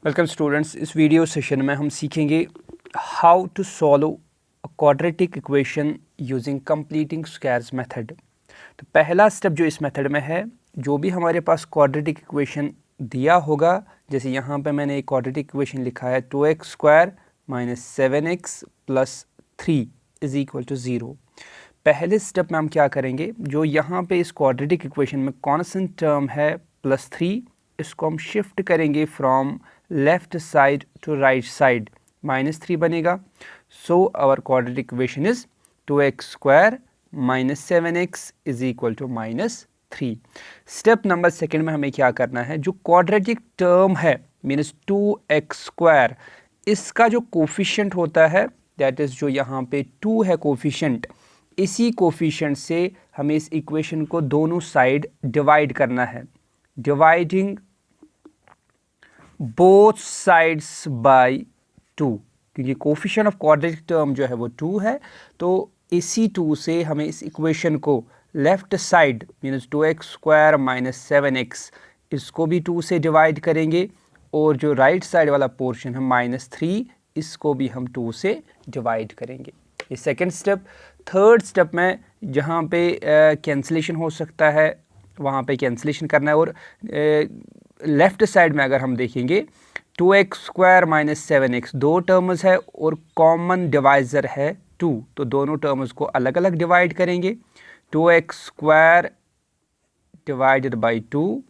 Welcome students. इस video session में हम सीखेंगे how to solve a quadratic equation using completing squares method. तो पहला स्टेप जो इस मेथड में है, जो भी हमारे पास क्वाड्रेटिक इक्वेशन दिया होगा, जैसे यहाँ पे मैंने एक क्वाड्रेटिक इक्वेशन लिखा है 2x² - 7x + 3 = 0। पहले स्टेप में हम क्या करेंगे, जो यहाँ पे इस क्वाड्रेटिक इक्वेशन में कॉन्स्टेंट टर्म है +3, इसको हम शिफ्ट करेंगे from left side to right side, -3 बनेगा। So our quadratic equation is 2x² - 7x = -3। Step number second में हमें क्या करना है, जो क्वाड्रेटिक टर्म है मीन्स 2x², इसका जो कोफिशिएंट होता है दैट इज जो यहाँ पे 2 है कोफिशिएंट, इसी कोफिशिएंट से हमें इस इक्वेशन को दोनों साइड डिवाइड करना है। डिवाइडिंग बोथ साइड्स बाय 2, क्योंकि कोफिशिएंट ऑफ क्वाड्रेटिक टर्म जो है वो 2 है, तो इसी 2 से हमें इस इक्वेशन को left side means 2x² - 7x, इसको भी 2 से डिवाइड करेंगे, और जो राइट साइड वाला पोर्शन है -3, इसको भी हम 2 से डिवाइड करेंगे। ये सेकेंड स्टेप। थर्ड स्टेप में जहाँ पे कैंसिलेशन हो सकता है वहाँ पे कैंसिलेशन करना है, और लेफ्ट साइड में अगर हम देखेंगे 2x² - 7x, दो टर्म्स है और कॉमन डिवाइज़र है 2, तो दोनों टर्म्स को अलग अलग डिवाइड करेंगे। 2x² divided by 2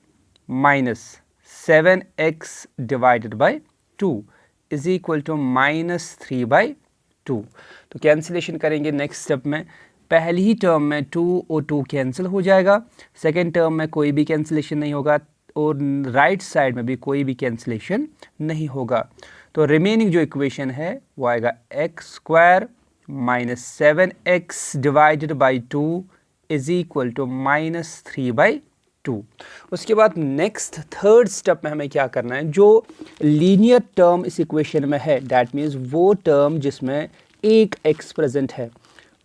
minus 7x divided by 2 = -3/2। तो कैंसिलेशन करेंगे नेक्स्ट स्टेप में। पहली ही टर्म में 2 और 2 कैंसिल हो जाएगा, सेकेंड टर्म में कोई भी कैंसिलेशन नहीं होगा, और राइट साइड में भी कोई भी कैंसिलेशन नहीं होगा। तो रिमेनिंग जो इक्वेशन है वो आएगा x² - 7x डिवाइडेड बाई 2 = -3/2। उसके बाद नेक्स्ट थर्ड स्टेप में हमें क्या करना है, जो लीनियर टर्म इस इक्वेशन में है दैट मीन्स वो टर्म जिसमें एक x प्रेजेंट है,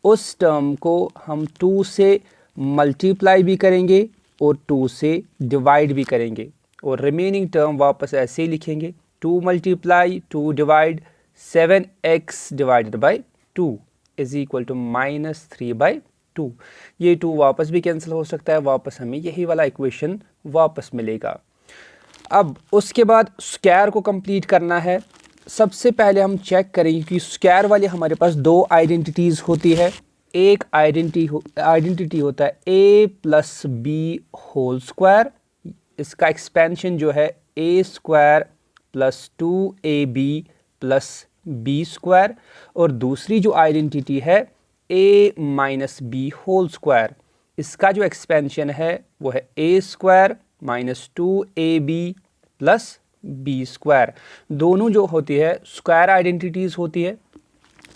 उस टर्म को हम 2 से मल्टीप्लाई भी करेंगे और 2 से डिवाइड भी करेंगे, और रिमेनिंग टर्म वापस ऐसे ही लिखेंगे 2 × 2 डिवाइड 7x डिवाइडेड बाई 2 = -3/2। ये 2 वापस भी कैंसिल हो सकता है, वापस हमें यही वाला इक्वेशन वापस मिलेगा। अब उसके बाद स्क्वायर को कंप्लीट करना है। सबसे पहले हम चेक करेंगे कि स्क्वायर वाले हमारे पास दो आइडेंटिटीज़ होती है। एक आइडेंटिटी होता है a + b होल स्क्वायर, इसका एक्सपेंशन जो है a² + 2ab + b², और दूसरी जो आइडेंटिटी है a - b होल स्क्वायर, इसका जो एक्सपेंशन है वो है a² - 2ab + b²। दोनों जो होती है स्क्वायर आइडेंटिटीज़ होती है,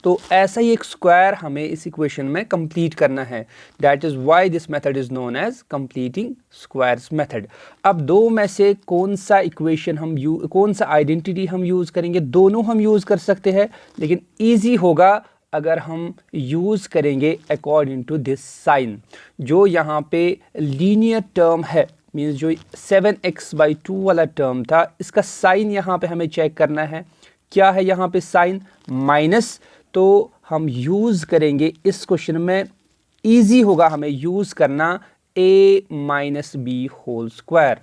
तो ऐसा ही एक स्क्वायर हमें इस इक्वेशन में कंप्लीट करना है। That is why this method is known as completing squares method. अब दो में से कौन सा इक्वेशन कौन सा आइडेंटिटी हम यूज़ करेंगे, दोनों हम यूज़ कर सकते हैं, लेकिन ईजी होगा अगर हम यूज़ करेंगे अकॉर्डिंग टू दिस साइन। जो यहाँ पे लीनियर टर्म है मीन्स जो 7x/2 वाला टर्म था, इसका साइन यहाँ पे हमें चेक करना है। क्या है यहाँ पे साइन? माइनस। तो हम यूज़ करेंगे इस क्वेश्चन में, इजी होगा हमें यूज़ करना a - b whole square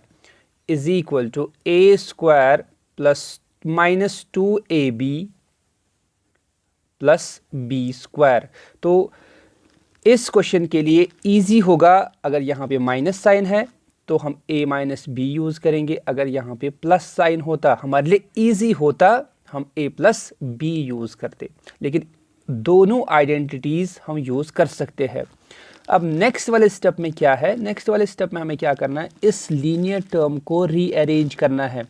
= a² + -2ab + b²। तो इस क्वेश्चन के लिए इजी होगा, अगर यहाँ पे माइनस साइन है तो हम a - b यूज़ करेंगे, अगर यहाँ पे प्लस साइन होता हमारे लिए इजी होता हम a + b यूज़ करते, लेकिन दोनों आइडेंटिटीज़ हम यूज़ कर सकते हैं। अब नेक्स्ट वाले स्टेप में क्या है, नेक्स्ट वाले स्टेप में हमें क्या करना है, इस लीनियर टर्म को रीअरेंज करना है।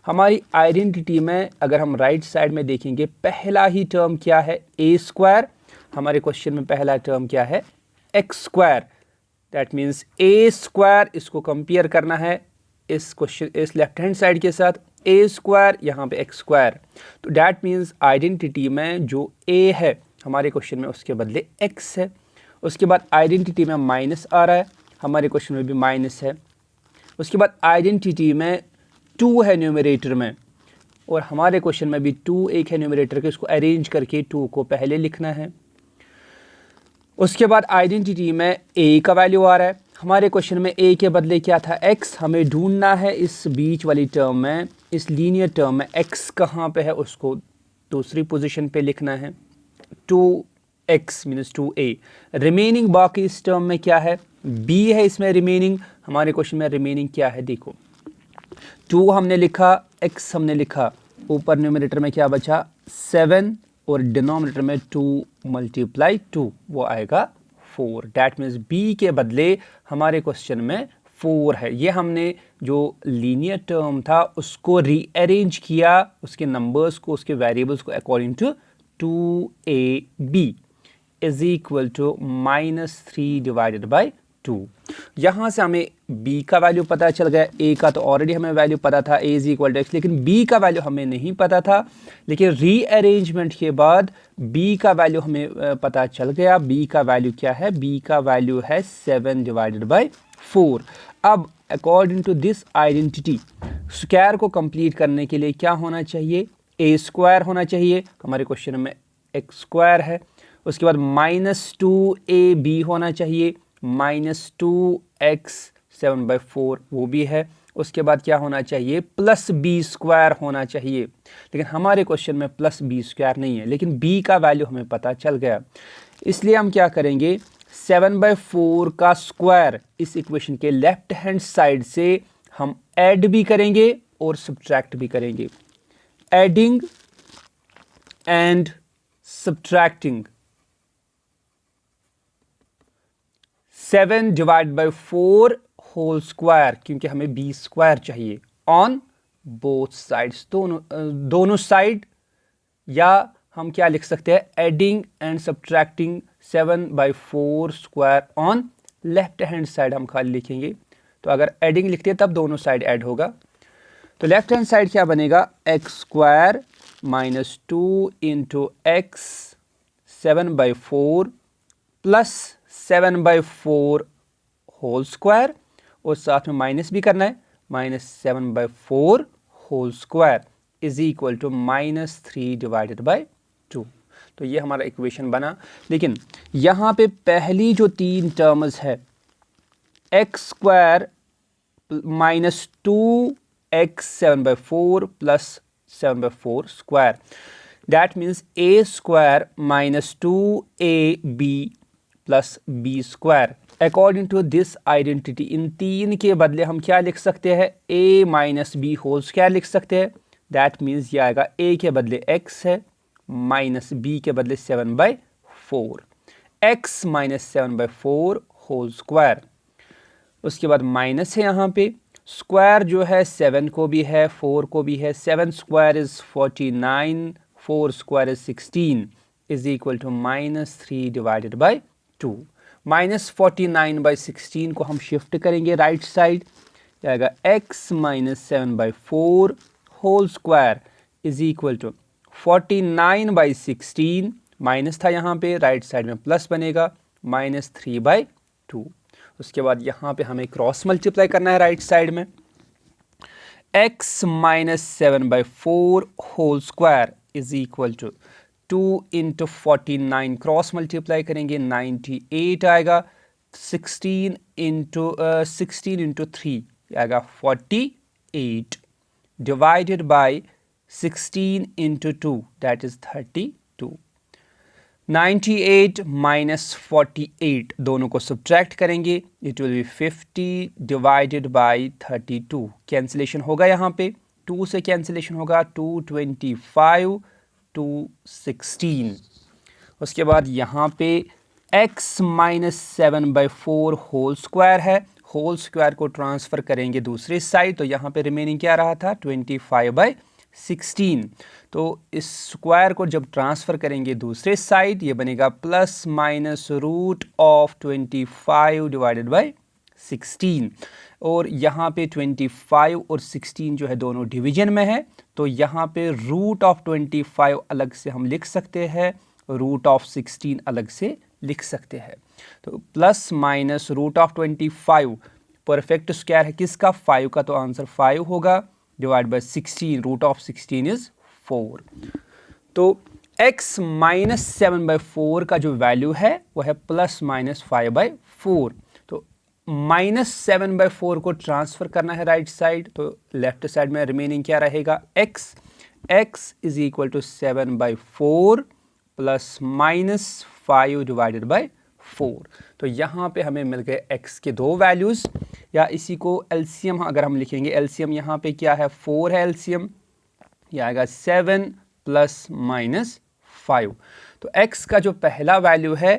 हमारी आइडेंटिटी में अगर हम राइट साइड में देखेंगे, पहला ही टर्म क्या है a², हमारे क्वेश्चन में पहला टर्म क्या है x², दैट मीन्स a², इसको कंपेयर करना है इस क्वेश्चन इस लेफ्ट हैंड साइड के साथ, a² यहाँ पे x², तो दैट मीन्स आइडेंटिटी में जो a है हमारे क्वेश्चन में उसके बदले x है। उसके बाद आइडेंटिटी में माइनस आ रहा है, हमारे क्वेश्चन में भी माइनस है। उसके बाद आइडेंटिटी में 2 है न्यूमरेटर में, और हमारे क्वेश्चन में भी 2 एक है न्यूमरेटर के, इसको अरेंज करके 2 को पहले लिखना है। उसके बाद आइडेंटिटी में a का वैल्यू आ रहा है। हमारे क्वेश्चन में a के बदले क्या था, x। हमें ढूंढना है इस बीच वाली टर्म में, इस लीनियर टर्म में x कहाँ पे है, उसको दूसरी पोजीशन पे लिखना है। 2x मीनस 2a। रिमेनिंग बाकी इस टर्म में क्या है, b है इसमें रिमेनिंग। हमारे क्वेश्चन में रिमेनिंग क्या है, देखो 2 हमने लिखा, x हमने लिखा, ऊपर न्यूमरेटर में क्या बचा 7 और डिनोमिनेटर में 2 मल्टीप्लाई 2 वो आएगा 4। डैट मीन्स b के बदले हमारे क्वेश्चन में 4 है। ये हमने जो लीनियर टर्म था उसको रीअरेंज किया, उसके नंबर्स को, उसके वेरिएबल्स को according to 2ab is equal to -3 divided by 2। यहाँ से हमें b का वैल्यू पता चल गया, a का तो ऑलरेडी हमें वैल्यू पता था, a is equal to x, लेकिन b का वैल्यू हमें नहीं पता था। लेकिन रीअरेंजमेंट के बाद b का वैल्यू हमें पता चल गया। b का वैल्यू क्या है, b का वैल्यू है 7 डिवाइडेड बाई 4। अब according to this identity square को कंप्लीट करने के लिए क्या होना चाहिए, a स्क्वायर होना चाहिए। हमारे क्वेश्चन में x स्क्वायर है। उसके बाद -2ab होना चाहिए, -2x 7/4 वो भी है। उसके बाद क्या होना चाहिए, प्लस बी स्क्वायर होना चाहिए। लेकिन हमारे क्वेश्चन में प्लस बी स्क्वायर नहीं है, लेकिन b का वैल्यू हमें पता चल गया। इसलिए हम क्या करेंगे, 7/4 का स्क्वायर इस इक्वेशन के लेफ्ट हैंड साइड से हम ऐड भी करेंगे और सब्ट्रैक्ट भी करेंगे। Adding and subtracting 7 divide by 4 whole square, क्योंकि हमें b स्क्वायर चाहिए ऑन बोथ साइड्स, दोनों साइड। या हम क्या लिख सकते हैं, adding and subtracting 7/4 square on left hand side हम खाली लिखेंगे। तो अगर एडिंग लिखते हैं तब दोनों साइड ऐड होगा। तो लेफ्ट हैंड साइड क्या बनेगा, x square -2 into x 7/4 plus 7/4 whole square, और साथ में माइनस भी करना है, -7/4 whole square is equal to -3 divided by 2। तो ये हमारा इक्वेशन बना। लेकिन यहाँ पे पहली जो 3 टर्म्स है, x square -2x 7/4 plus 7/4 square, that means a square -2ab plus b square. According to this identity इन 3 के बदले हम क्या लिख सकते हैं, a minus B whole square लिख सकते हैं। दैट मीन्स ये आएगा a के बदले x है, माइनस b के बदले 7/4, x माइनस 7/4 होल स्क्वायर। उसके बाद माइनस है यहाँ पे, स्क्वायर जो है 7 को भी है 4 को भी है। 7 square is 49, 4 square is 16 is equal to -3 divided by 2। -49/16 को हम शिफ्ट करेंगे राइट साइड, जाएगा x minus 7/4 whole square is equal to 49/16, minus था यहाँ पे, राइट साइड में प्लस बनेगा, -3/2। उसके बाद यहाँ पे हमें क्रॉस मल्टीप्लाई करना है राइट साइड में, x minus 7/4 whole square is equal to 2 into 49, cross multiply करेंगे 98 आएगा, 16 इंटू 3 आएगा 48 divided by 16 into 2 that is 32। 98 minus 48 दोनों को सब्ट्रैक्ट करेंगे, it will be 50 divided by 32। Cancellation होगा यहाँ पे, 2 से कैंसिलेशन होगा, 225 216। उसके बाद यहाँ पे x माइनस 7/4 होल स्क्वायर है, होल स्क्वायर को ट्रांसफर करेंगे दूसरी साइड, तो यहाँ पे रिमेनिंग क्या रहा था 25/16। तो इस स्क्वायर को जब ट्रांसफर करेंगे दूसरे साइड, ये बनेगा plus minus root of 25 divided by 16। और यहाँ पे 25 और 16 जो है दोनों डिवीजन में है, तो यहाँ पे रूट ऑफ 25 अलग से हम लिख सकते हैं, रूट ऑफ 16 अलग से लिख सकते हैं। तो plus minus root of 25 perfect square है किसका, 5 का, तो आंसर 5 होगा। Divide by 16, root of 16 is 4। तो x माइनस 7/4 का जो वैल्यू है वो है प्लस माइनस 5/4। तो माइनस 7/4 को ट्रांसफर करना है राइट साइड, तो लेफ्ट साइड में रिमेनिंग क्या रहेगा, x is equal to 7/4 plus minus 5 divided by 4। तो यहाँ पे हमें मिल गए x के दो वैल्यूज, या इसी को एलसीएम अगर हम लिखेंगे, एलसीएम यहाँ पे क्या है, 4 है एलसीएम, ये आएगा 7 प्लस माइनस 5। तो x का जो पहला वैल्यू है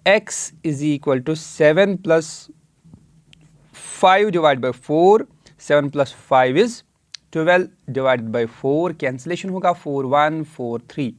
x is equal to 7 plus 5 divide by 4, 7 plus 5 is 12 divided by 4, cancellation होगा 4 1 4 3।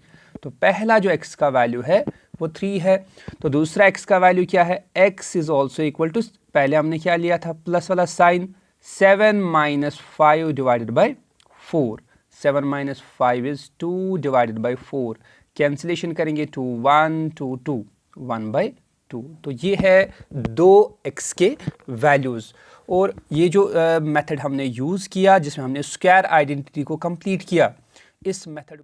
तो पहला जो x का वैल्यू है वो 3 है। तो दूसरा x का वैल्यू क्या है, x is also equal to, पहले हमने क्या लिया था प्लस वाला sign, 7 minus 5 divided by 4, 7 minus 5 is 2 divided by 4, cancellation करेंगे 2 1 2 2 1/2। तो ये है दो x के वैल्यूज़। और ये जो मेथड हमने यूज़ किया जिसमें हमने स्क्वायर आइडेंटिटी को कंप्लीट किया, इस मेथड